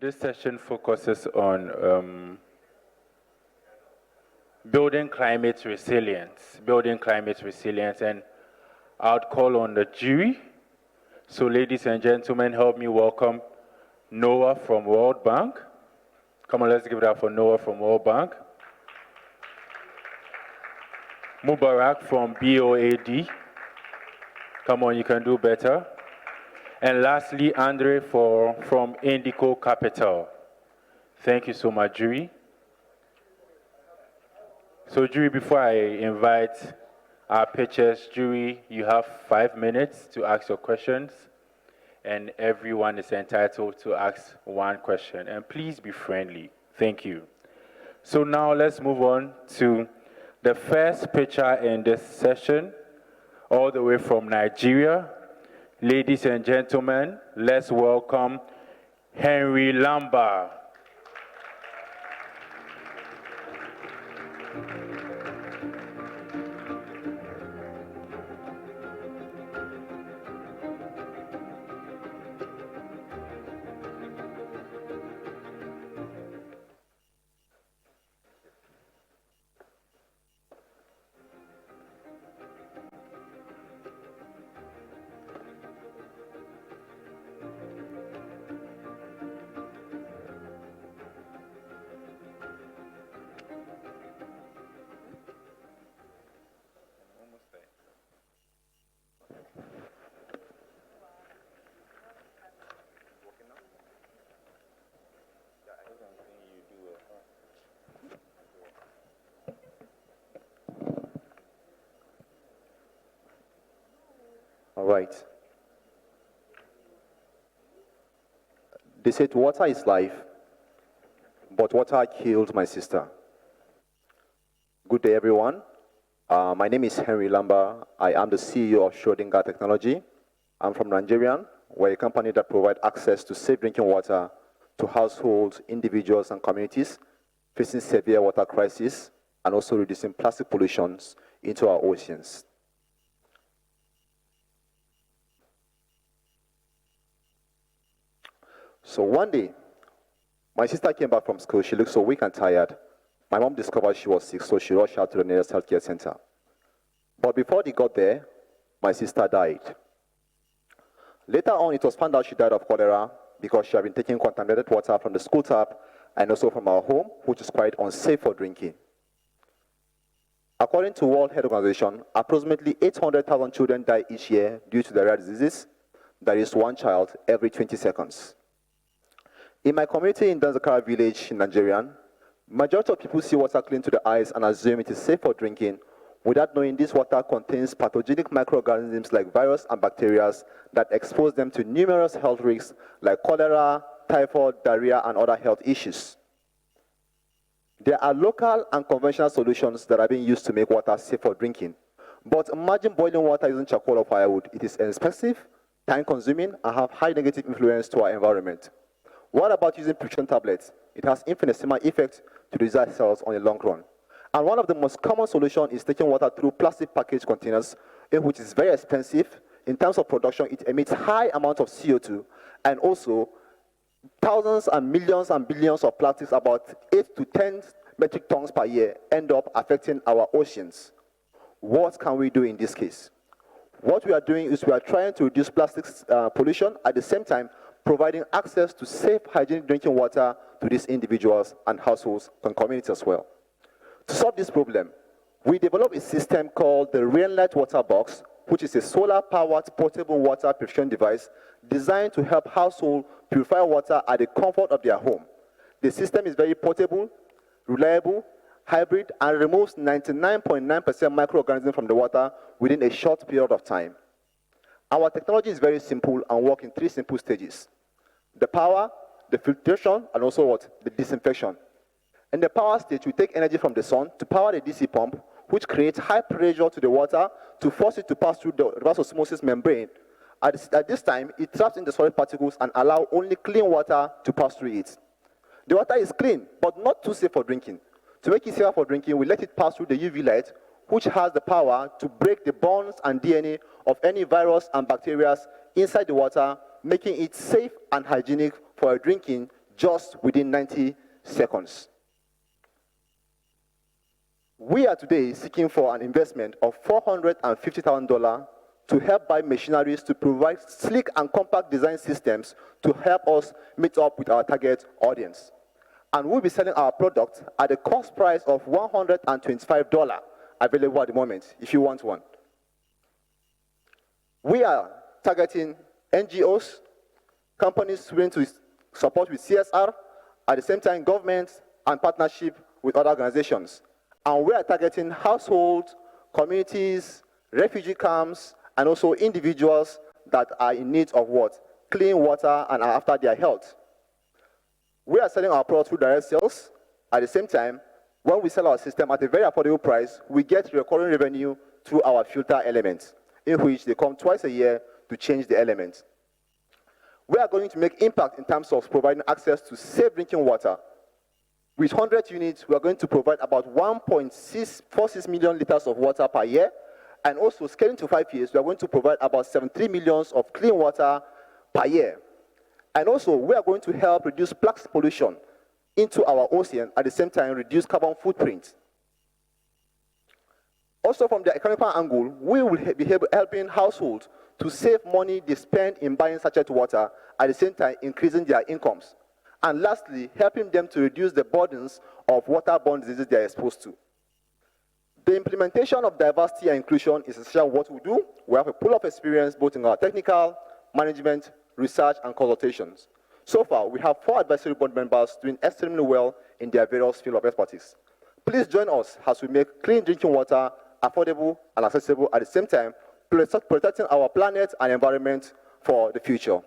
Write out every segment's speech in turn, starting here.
This session focuses on building climate resilience, and I'd call on the jury. So ladies and gentlemen, help me welcome Noah from World Bank. Come on, let's give it up for Noah from World Bank. Mubarak from BOAD. Come on, you can do better. And lastly, Andre from Indico Capital. Thank you so much, jury. So jury, before I invite our pitchers, jury, you have 5 minutes to ask your questions, and everyone is entitled to ask one question. And please be friendly. Thank you. So now let's move on to the first pitcher in this session, all the way from Nigeria. Ladies and gentlemen, let's welcome Henry Lamba. All right. They said water is life, but water killed my sister. Good day, everyone. My name is Henry Lamba. I am the CEO of Schrodinger Technology. I'm from Nigeria. We're a company that provides access to safe drinking water to households, individuals, and communities facing severe water crisis, and also reducing plastic pollutions into our oceans. So one day, my sister came back from school. She looked so weak and tired. My mom discovered she was sick, so she rushed out to the nearest healthcare center. But before they got there, my sister died. Later on, it was found out she died of cholera because she had been taking contaminated water from the school tap and also from our home, which is quite unsafe for drinking. According to World Health Organization, approximately 800,000 children die each year due to the rare diseases. That is one child every 20 seconds. In my community in Danzakara village in Nigeria, majority of people see water clean to the eyes and assume it is safe for drinking without knowing this water contains pathogenic microorganisms like viruses and bacteria that expose them to numerous health risks like cholera, typhoid, diarrhea, and other health issues. There are local and conventional solutions that are being used to make water safe for drinking. But imagine boiling water using charcoal or firewood. It is expensive, time-consuming, and have high negative influence to our environment. What about using prescription tablets? It has infinitesimal effect to reduce cells on the long run. And one of the most common solutions is taking water through plastic package containers, which is very expensive. In terms of production, it emits high amounts of CO2, and also thousands and millions and billions of plastics, about 8 to 10 metric tons per year, end up affecting our oceans. What can we do in this case? What we are doing is we are trying to reduce plastics pollution, at the same time providing access to safe, hygienic drinking water to these individuals and households and communities as well. To solve this problem, we developed a system called the Rainlight Water Box, which is a solar-powered portable water purification device designed to help households purify water at the comfort of their home. The system is very portable, reliable, hybrid, and removes 99.9% microorganisms from the water within a short period of time. Our technology is very simple and works in 3 simple stages: the power, the filtration, and also the disinfection. In the power stage, we take energy from the sun to power the DC pump, which creates high pressure to the water to force it to pass through the reverse osmosis membrane. At this time, it traps in the solid particles and allows only clean water to pass through it. The water is clean, but not too safe for drinking. To make it safer for drinking, we let it pass through the UV light, which has the power to break the bonds and DNA of any virus and bacteria inside the water, making it safe and hygienic for drinking just within 90 seconds. We are today seeking for an investment of $450,000 to help buy machineries to provide sleek and compact design systems to help us meet up with our target audience. And we'll be selling our product at a cost price of $125 available at the moment if you want one. We are targeting NGOs, companies willing to support with CSR, at the same time governments and partnership with other organizations. And we are targeting households, communities, refugee camps, and also individuals that are in need of what? Clean water and are after their health. We are selling our product through direct sales. At the same time, when we sell our system at a very affordable price, we get recurring revenue through our filter elements, in which they come twice a year to change the elements. We are going to make impact in terms of providing access to safe drinking water. With 100 units, we are going to provide about 1.46 million liters of water per year. And also, scaling to 5 years, we are going to provide about 73 millions of clean water per year. And also, we are going to help reduce plastic pollution into our ocean, at the same time, reduce carbon footprint. Also, from the economical angle, we will be helping households to save money they spend in buying sachet water, at the same time, increasing their incomes. And lastly, helping them to reduce the burdens of waterborne diseases they are exposed to. The implementation of diversity and inclusion is essentially what we do. We have a pool of experience both in our technical, management, research, and consultations. So far, we have 4 advisory board members doing extremely well in their various fields of expertise. Please join us as we make clean drinking water affordable and accessible, at the same time, protecting our planet and environment for the future.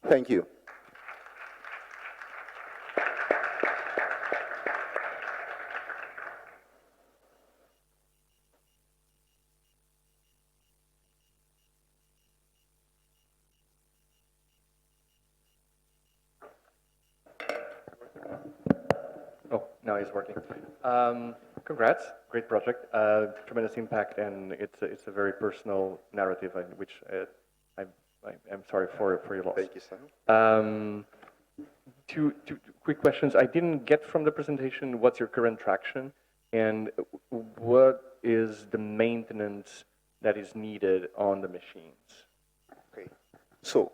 Thank you. Oh, now it's working. Congrats, great project, tremendous impact, and it's a very personal narrative, which I'm sorry for your loss. Thank you, sir. Two quick questions. I didn't get from the presentation what's your current traction, and what is the maintenance that is needed on the machines? Okay. So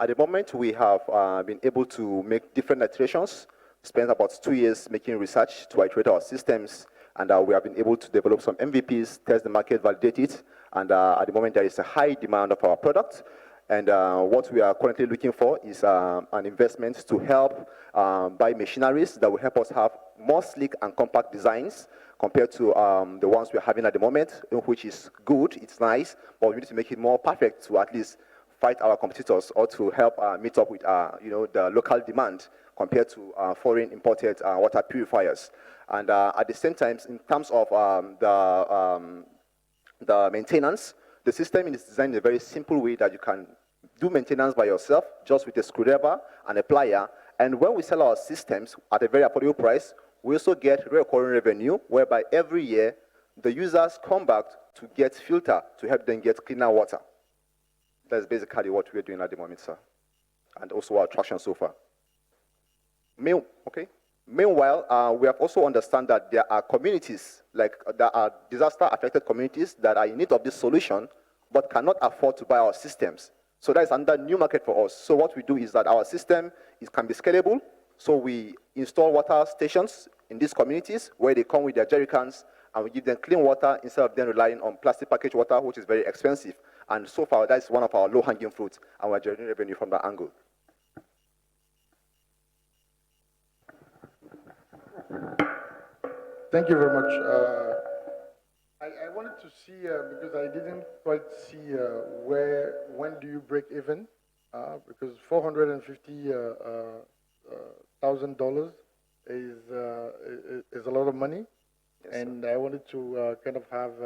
at the moment, we have been able to make different iterations, spent about 2 years making research to iterate our systems, and we have been able to develop some MVPs, test the market, validate it, and at the moment there is a high demand of our product. And what we are currently looking for is an investment to help buy machineries that will help us have more sleek and compact designs compared to the ones we're having at the moment, which is good, it's nice, but we need to make it more perfect to at least fight our competitors or to help meet up with the local demand compared to foreign imported water purifiers. And at the same time, in terms of the maintenance, the system is designed in a very simple way that you can do maintenance by yourself, just with a screwdriver and a plier. And when we sell our systems at a very affordable price, we also get recurring revenue, whereby every year the users come back to get filter to help them get cleaner water. That's basically what we're doing at the moment, sir. And also our traction so far. Meanwhile, we have also understand that there are communities, there are disaster-affected communities that are in need of this solution, but cannot afford to buy our systems. So that is another new market for us. So what we do is that our system can be scalable. So we install water stations in these communities where they come with their jerry cans, and we give them clean water instead of them relying on plastic packaged water, which is very expensive. And so far, that's one of our low-hanging fruits, and we're generating revenue from that angle. Thank you very much. I wanted to see, because I didn't quite see when do you break even, because $450,000 is a lot of money. Yes, and sir. I wanted to kind of have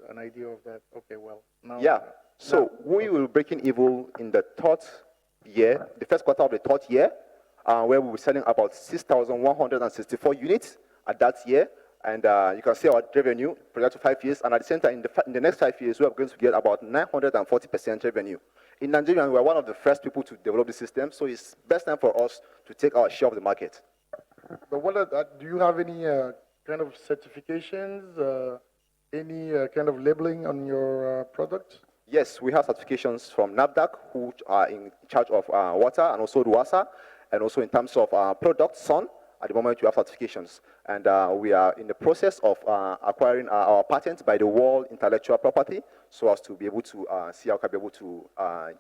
an idea of that. Okay, well, now. Yeah, so we will break even in the third year, the first quarter of the third year, where we were selling about 6,164 units at that year. And you can see our revenue project to 5 years, and at the same time, in the next 5 years, we are going to get about 940% revenue. In Nigeria, we are one of the first people to develop the system, so it's best time for us to take our share of the market. But do you have any kind of certifications, any kind of labeling on your products? Yes, we have certifications from NAFDAC, who are in charge of water, and also RUASA, and also in terms of products, SON. At the moment, we have certifications, and we are in the process of acquiring our patents by the World Intellectual Property, so as to be able to see how we can be able to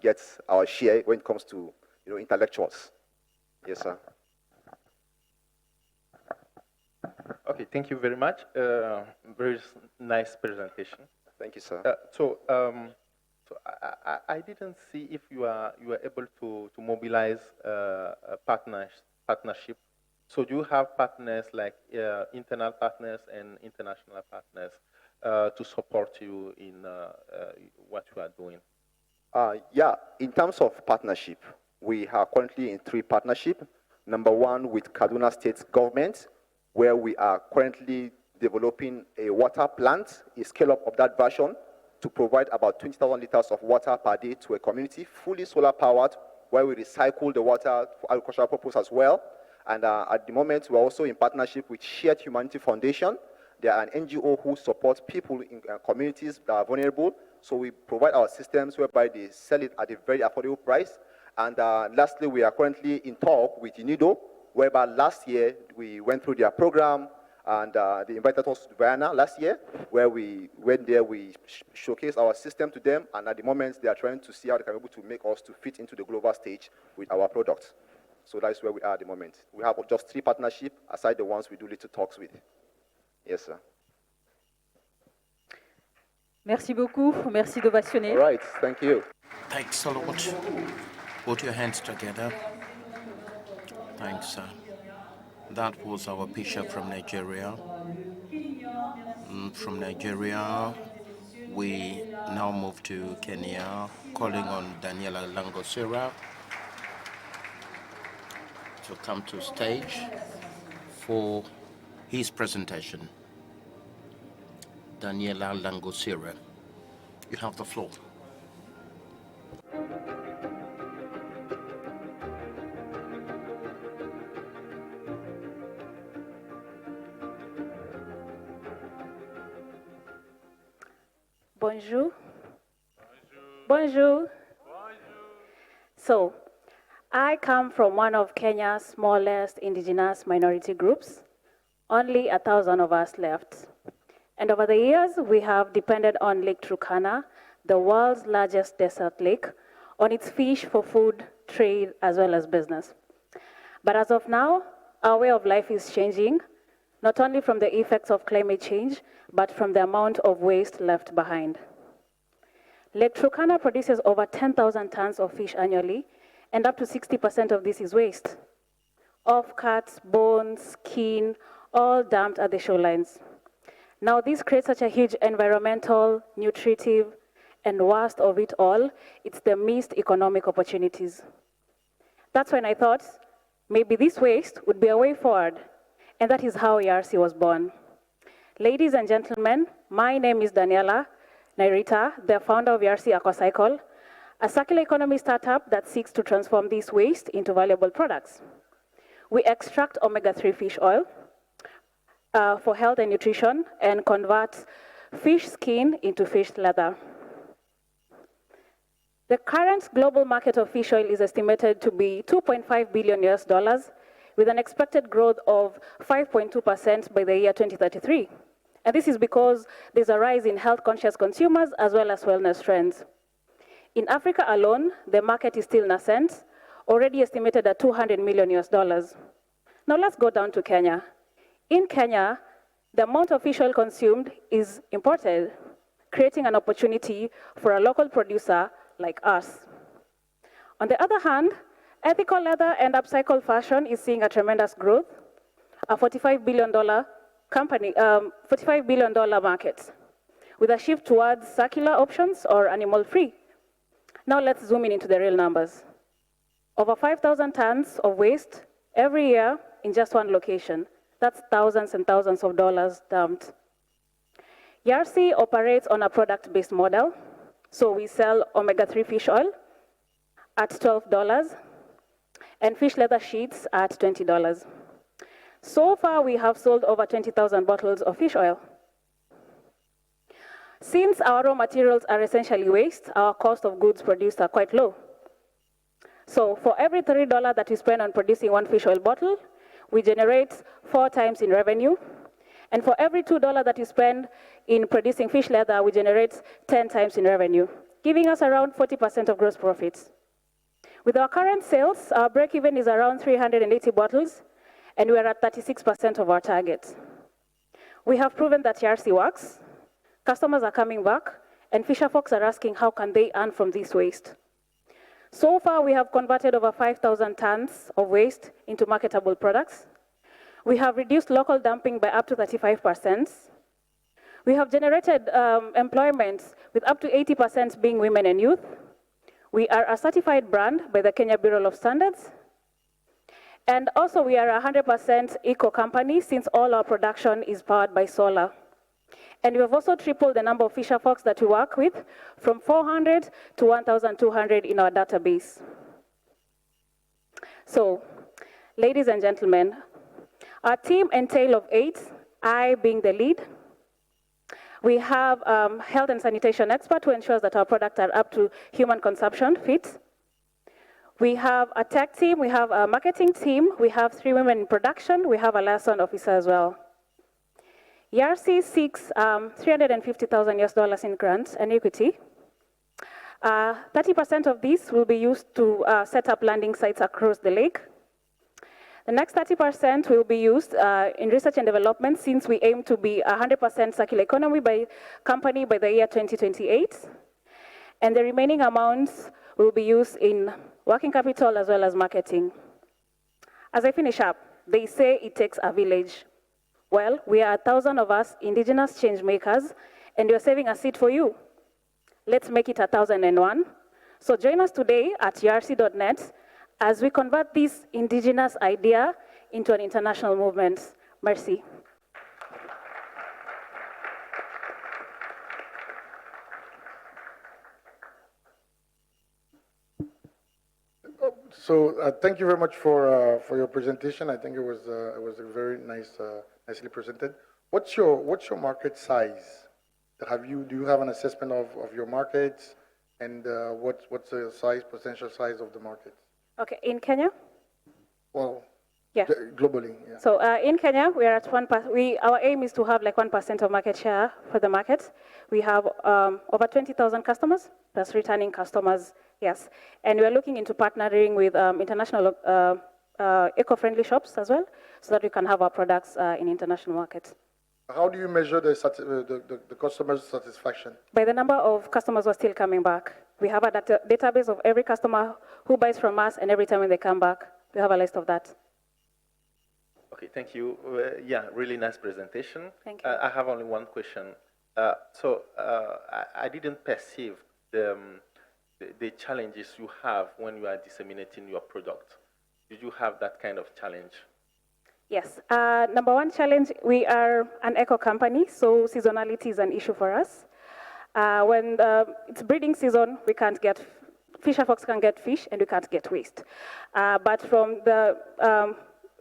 get our share when it comes to intellectuals. Yes, sir. Okay, thank you very much. Very nice presentation. Thank you, sir. So I didn't see if you are able to mobilize a partnership. So do you have partners like internal partners and international partners to support you in what you are doing? Yeah, in terms of partnership, we are currently in 3 partnerships. Number 1 with Kaduna State government, where we are currently developing a water plant, a scale-up of that version, to provide about 20,000 liters of water per day to a community, fully solar powered, where we recycle the water for agricultural purpose as well. And at the moment, we're also in partnership with Shared Humanity Foundation. They are an NGO who supports people in communities that are vulnerable. So we provide our systems whereby they sell it at a very affordable price. And lastly, we are currently in talk with UNIDO, whereby last year we went through their program, and they invited us to Vienna last year, where we went there, we showcased our system to them, and at the moment they are trying to see how they can be able to make us to fit into the global stage with our products. So that's where we are at the moment. We have just 3 partnerships, aside the ones we do little talks with. Yes, sir. Merci beaucoup. Merci d'ovationner. All right, thank you. Thanks a lot. Put your hands together. Thanks, sir. That was our pitcher from Nigeria. From Nigeria, we now move to Kenya, calling on Daniela Langosira to come to stage for his presentation. Daniela Langosira, you have the floor. Bonjour. Bonjour. So, I come from one of Kenya's smallest indigenous minority groups. Only 1,000 of us left. And over the years, we have depended on Lake Turkana, the world's largest desert lake, on its fish for food, trade, as well as business. But as of now, our way of life is changing, not only from the effects of climate change, but from the amount of waste left behind. Lake Turkana produces over 10,000 tons of fish annually, and up to 60% of this is waste. Offcuts, bones, skin, all dumped at the shorelines. Now this creates such a huge environmental, nutritive, and worst of it all, it's the missed economic opportunities. That's when I thought, maybe this waste would be a way forward, and that is how ERC was born. Ladies and gentlemen, my name is Daniela Nairita, the founder of ERC Aquacycle, a circular economy startup that seeks to transform this waste into valuable products. We extract omega-3 fish oil for health and nutrition and convert fish skin into fish leather. The current global market of fish oil is estimated to be $2.5 billion US, with an expected growth of 5.2% by the year 2033. And this is because there's a rise in health-conscious consumers as well as wellness trends. In Africa alone, the market is still nascent, already estimated at $200 million US. Now let's go down to Kenya. In Kenya, the amount of fish oil consumed is imported, creating an opportunity for a local producer like us. On the other hand, ethical leather and upcycled fashion is seeing a tremendous growth, a $45 billion $45 billion market, with a shift towards circular options or animal-free. Now let's zoom in into the real numbers. Over 5,000 tons of waste every year in just one location. That's thousands and thousands of dollars dumped. YRC operates on a product-based model. So we sell omega-3 fish oil at $12 and fish leather sheets at $20. So far, we have sold over 20,000 bottles of fish oil. Since our raw materials are essentially waste, our cost of goods produced are quite low. So for every $3 that we spend on producing one fish oil bottle, we generate 4 times in revenue. And for every $2 that we spend in producing fish leather, we generate 10 times in revenue, giving us around 40% of gross profits. With our current sales, our break-even is around 380 bottles, and we are at 36% of our target. We have proven that YRC works, customers are coming back, and fisher folks are asking how can they earn from this waste. So far, we have converted over 5,000 tons of waste into marketable products. We have reduced local dumping by up to 35%. We have generated employment with up to 80% being women and youth. We are a certified brand by the Kenya Bureau of Standards. And also we are a 100% eco company since all our production is powered by solar. And we have also tripled the number of fisher folks that we work with from 400 to 1,200 in our database. So, ladies and gentlemen, our team entails of 8, I being the lead. We have health and sanitation expert who ensures that our products are up to human consumption fit. We have a tech team, we have a marketing team, we have 3 women in production, we have a liaison officer as well. YRC seeks $350,000 in grants and equity. 30% of this will be used to set up landing sites across the lake. The next 30% will be used in research and development since we aim to be a 100% circular economy company by the year 2028. And the remaining amounts will be used in working capital as well as marketing. As I finish up, they say it takes a village. Well, we are 1,000 of us, indigenous change makers, and we are saving a seat for you. Let's make it 1,001. So join us today at yrc.net as we convert this indigenous idea into an international movement. Merci. So thank you very much for your presentation. I think it was a very nicely presented. What's your market size? Do you have an assessment of your markets, and what's the potential size of the market? Okay, in Kenya? Well, yeah, globally. Yeah. So in Kenya, we are at 1%. Our aim is to have like 1% of market share for the market. We have over 20,000 customers. That's returning customers. Yes, and we are looking into partnering with international eco-friendly shops as well, so that we can have our products in international markets. How do you measure the customer's satisfaction? By the number of customers who are still coming back. We have a database of every customer who buys from us, and every time when they come back, we have a list of that. Okay, thank you. Yeah, really nice presentation. Thank you. I have only one question. I didn't perceive the challenges you have when you are disseminating your product. Did you have that kind of challenge? Yes. Number one challenge, we are an eco company, so seasonality is an issue for us. When it's breeding season, we can't get, fisher folks can get fish and we can't get waste. But from the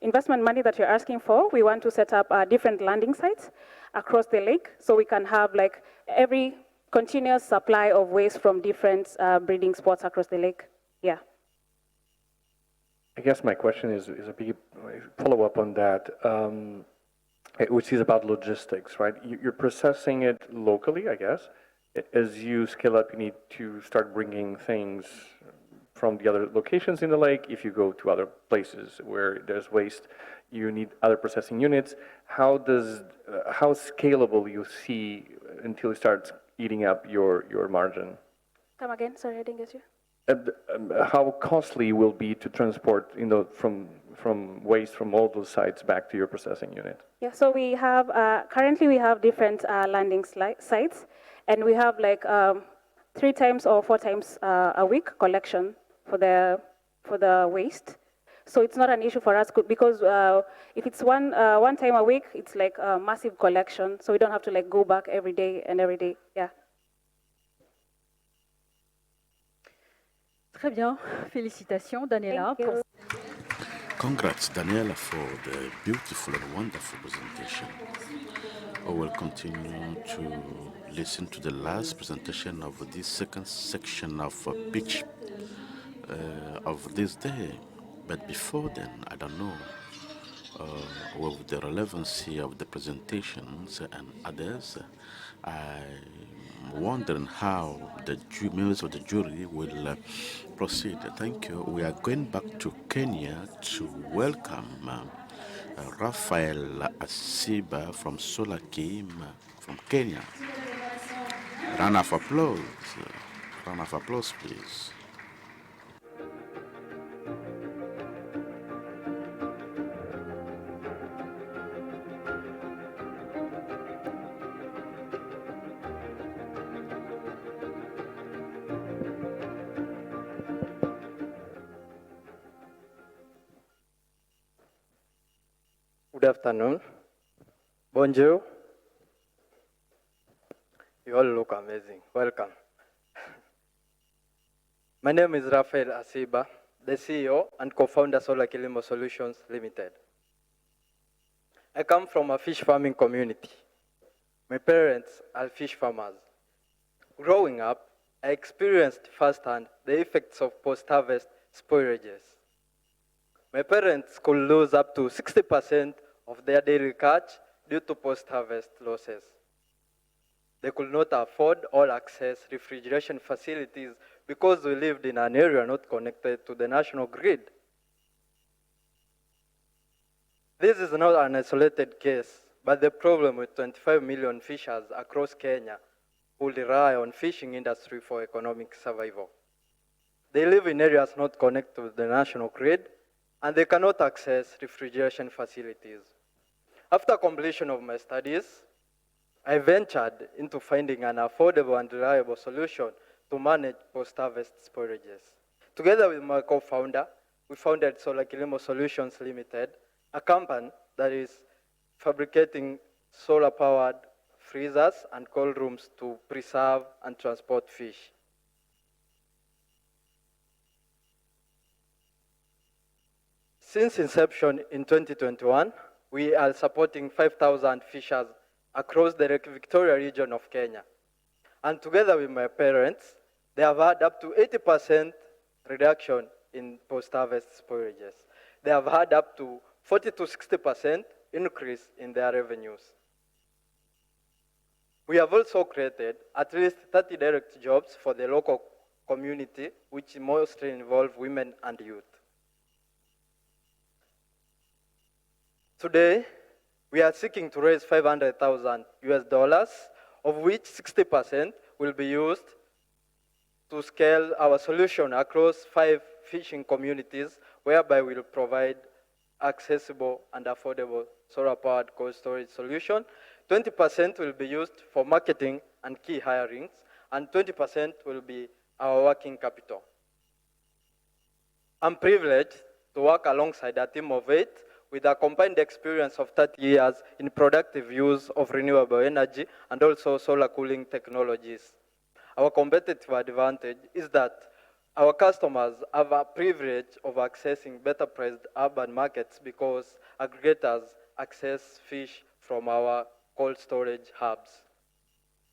investment money that you're asking for, we want to set up different landing sites across the lake so we can have like every continuous supply of waste from different breeding spots across the lake. Yeah. I guess my question is a big follow-up on that, which is about logistics, right? You're processing it locally, I guess. As you scale up, you need to start bringing things from the other locations in the lake. If you go to other places where there's waste, you need other processing units. How scalable you see until it starts eating up your margin? Come again, sorry, I didn't get you. How costly will be to transport from waste from all those sites back to your processing unit? Yeah, so we have, currently we have different landing sites, and we have like 3 times or 4 times a week collection for the waste. So it's not an issue for us because if it's one time a week, it's like a massive collection. So we don't have to like go back every day and every day. Yeah. Très bien. Félicitations, Daniela. Thank you. Congrats, Daniela, for the beautiful and wonderful presentation. I will continue to listen to the last presentation of this second section of pitch of this day. But before then, I don't know, with the relevancy of the presentations and others, I'm wondering how the members of the jury will proceed. Thank you. We are going back to Kenya to welcome Raphael Asiba from Solakim from Kenya. Round of applause. Round of applause, please. Good afternoon. Bonjour. You all look amazing. Welcome. My name is Raphael Asiba, the CEO and co-founder Solar Kilimo Solutions Limited. I come from a fish farming community. My parents are fish farmers. Growing up, I experienced firsthand the effects of post-harvest spoilages. My parents could lose up to 60% of their daily catch due to post-harvest losses. They could not afford or access refrigeration facilities because we lived in an area not connected to the national grid. This is not an isolated case, but the problem with 25 million fishers across Kenya who rely on fishing industry for economic survival. They live in areas not connected to the national grid, and they cannot access refrigeration facilities. After completion of my studies, I ventured into finding an affordable and reliable solution to manage post-harvest spoilages. Together with my co-founder, we founded Solar Kilimo Solutions Limited, a company that is fabricating solar-powered freezers and cold rooms to preserve and transport fish. Since inception in 2021, we are supporting 5,000 fishers across the Lake Victoria region of Kenya. And together with my parents, they have had up to 80% reduction in post-harvest spoilages. They have had up to 40 to 60% increase in their revenues. We have also created at least 30 direct jobs for the local community, which mostly involve women and youth. Today, we are seeking to raise $500,000 US, of which 60% will be used to scale our solution across 5 fishing communities, whereby we'll provide accessible and affordable solar-powered cold storage solution. 20% will be used for marketing and key hirings, and 20% will be our working capital. I'm privileged to work alongside a team of 8 with a combined experience of 30 years in productive use of renewable energy and also solar cooling technologies. Our competitive advantage is that our customers have a privilege of accessing better priced urban markets because aggregators access fish from our cold storage hubs.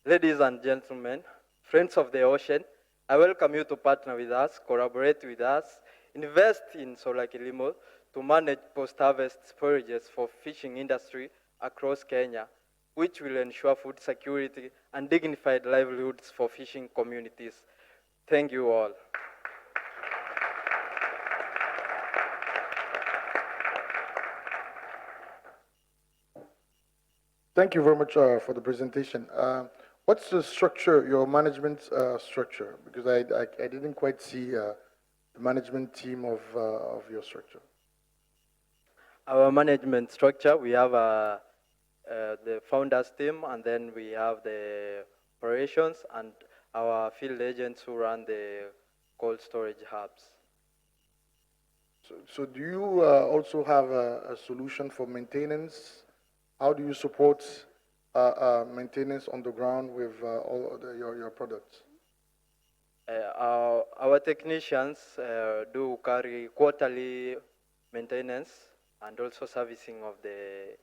Ladies and gentlemen, friends of the ocean, I welcome you to partner with us, collaborate with us, invest in Solar Kilimo to manage post-harvest spoilages for fishing industry across Kenya, which will ensure food security and dignified livelihoods for fishing communities. Thank you all. Thank you very much for the presentation. What's the structure, your management structure? Because I didn't quite see the management team of your structure. Our management structure, we have the founders team, and then we have the operations and our field agents who run the cold storage hubs. So do you also have a solution for maintenance? How do you support maintenance on the ground with your products? Our technicians do carry quarterly maintenance and also servicing of the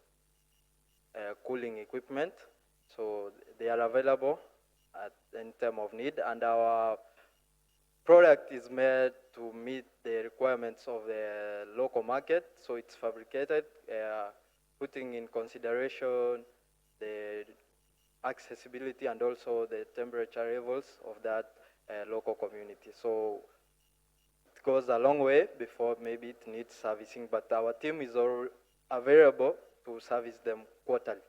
cooling equipment. So they are available in time of need, and our product is made to meet the requirements of the local market. So it's fabricated, putting in consideration the accessibility and also the temperature levels of that local community. So it goes a long way before maybe it needs servicing, but our team is all available to service them quarterly.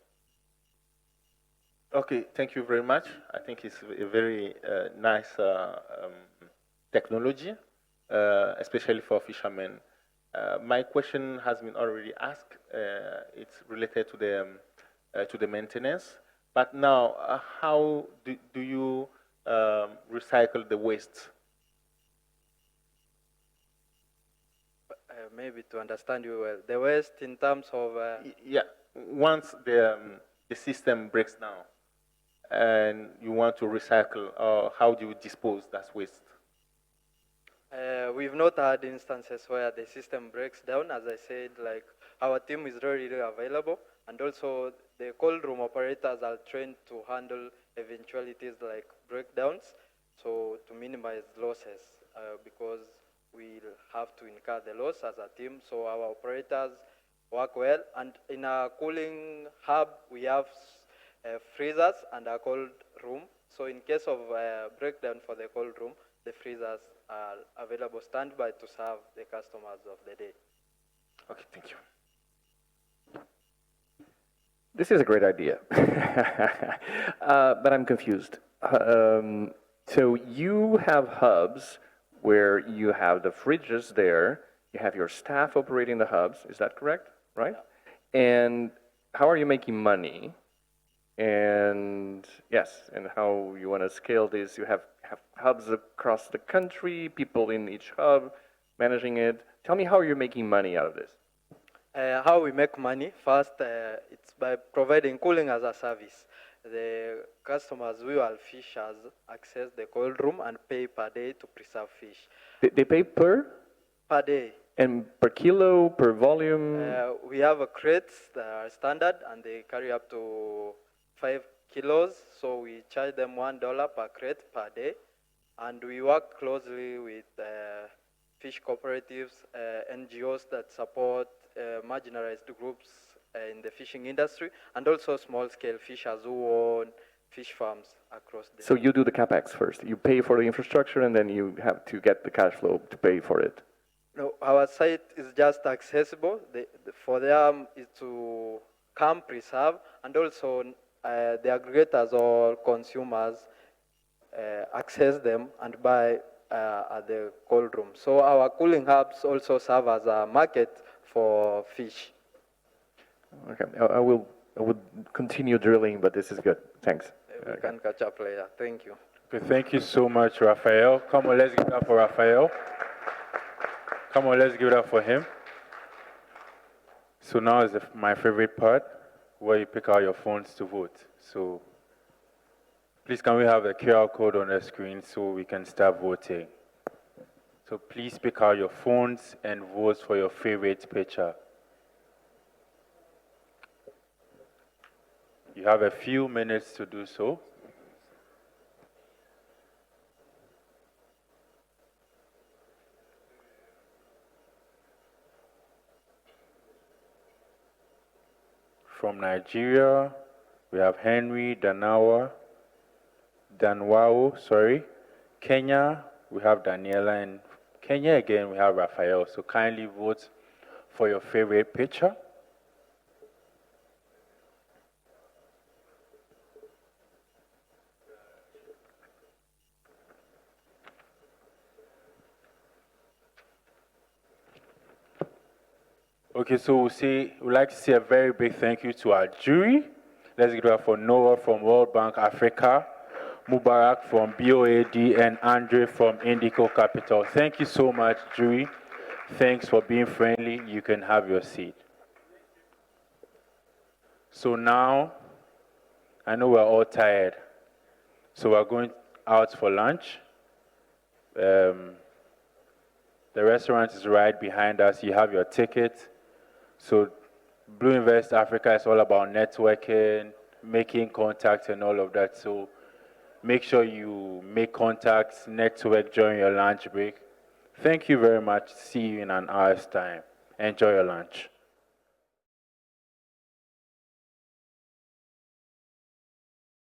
Okay, thank you very much. I think it's a very nice technology, especially for fishermen. My question has been already asked. It's related to the maintenance. But now, how do you recycle the waste? Maybe to understand you well, the waste in terms of... Yeah, once the system breaks down and you want to recycle, how do you dispose that waste? We've not had instances where the system breaks down. As I said, like our team is really available, and also the cold room operators are trained to handle eventualities like breakdowns, so to minimize losses, because we'll have to incur the loss as a team. So our operators work well, and in our cooling hub we have freezers and a cold room. So in case of breakdown for the cold room, the freezers are available standby to serve the customers of the day. Okay, thank you. This is a great idea, but I'm confused. So you have hubs where you have the fridges there, you have your staff operating the hubs, is that correct? Right? Yeah. And how are you making money? And yes, and how you want to scale this? You have hubs across the country, people in each hub managing it. Tell me how you're making money out of this. How we make money? First, it's by providing cooling as a service. The customers who are fishers access the cold room and pay per day to preserve fish. They pay per? Per day. And per kilo, per volume? We have crates that are standard and they carry up to 5 kilos. So we charge them $1 per crate per day. And we work closely with fish cooperatives, NGOs that support marginalized groups in the fishing industry, and also small-scale fishers who own fish farms across the... So you do the capex first. You pay for the infrastructure, and then you have to get the cash flow to pay for it. No, our site is just accessible. For them is to come preserve, and also the aggregators or consumers access them and buy at the cold room. So our cooling hubs also serve as a market for fish. Okay, I would continue drilling, but this is good. Thanks. We can catch up later. Thank you. Okay, thank you so much, Raphael. Come on, let's give it up for Raphael. Come on, let's give it up for him. So now is my favorite part, where you pick out your phones to vote. So please, can we have the QR code on the screen so we can start voting? So please pick out your phones and vote for your favorite picture. You have a few minutes to do so. From Nigeria, we have Henry Danwao. Kenya, we have Daniela, and Kenya again, we have Raphael. So kindly vote for your favorite picture. Okay, so we'd like to say a very big thank you to our jury. Let's give it up for Noah from World Bank Africa, Mubarak from BOAD, and Andre from Indico Capital. Thank you so much, jury. Thanks for being friendly. You can have your seat. So now, I know we're all tired. So we're going out for lunch. The restaurant is right behind us. You have your ticket. So Blue Invest Africa is all about networking, making contacts and all of that. So make sure you make contacts, network during your lunch break. Thank you very much. See you in an hour's time. Enjoy your lunch.